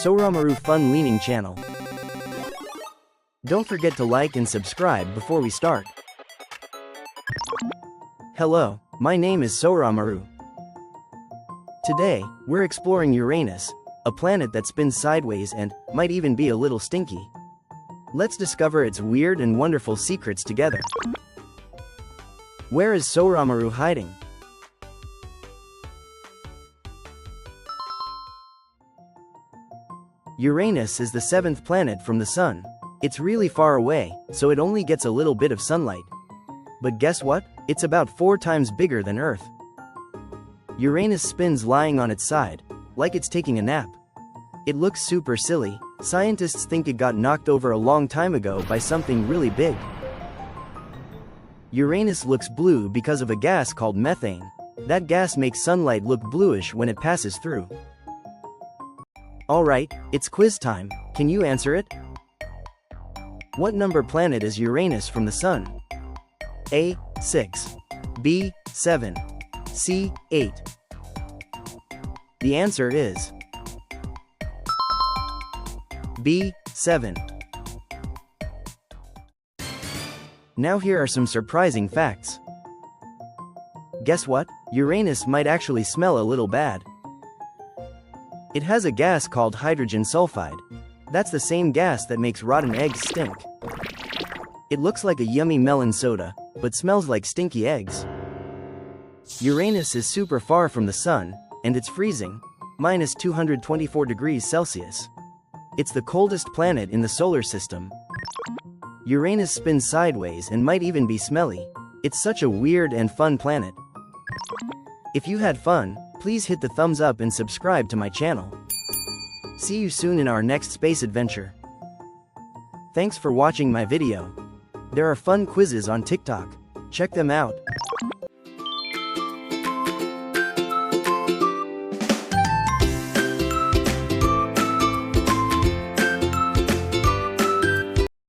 Soramaru Fun Leaning channel. Don't forget to like and subscribe before we start. Hello, my name is Soramaru. Today, we're exploring Uranus, a planet that spins sideways and might even be a little stinky. Let's discover its weird and wonderful secrets together. Where is Soramaru hiding? Uranus is the seventh planet from the Sun. It's really far away, so it only gets a little bit of sunlight. But guess what? It's about 4 times bigger than Earth. Uranus spins lying on its side, like it's taking a nap. It looks super silly. Scientists think it got knocked over a long time ago by something really big. Uranus looks blue because of a gas called methane. That gas makes sunlight look bluish when it passes through. Alright, it's quiz time. Can you answer it? What number planet is Uranus from the Sun? A. 6. B. 7. C. 8. The answer is B. 7. Now here are some surprising facts. Guess what? Uranus might actually smell a little bad. It has a gas called hydrogen sulfide. That's the same gas that makes rotten eggs stink. It looks like a yummy melon soda, but smells like stinky eggs. Uranus is super far from the Sun, and it's freezing, minus 224 degrees Celsius. It's the coldest planet in the solar system. Uranus spins sideways and might even be smelly. It's such a weird and fun planet. If you had fun, please hit the thumbs up and subscribe to my channel. See you soon in our next space adventure. Thanks for watching my video. There are fun quizzes on TikTok. Check them out.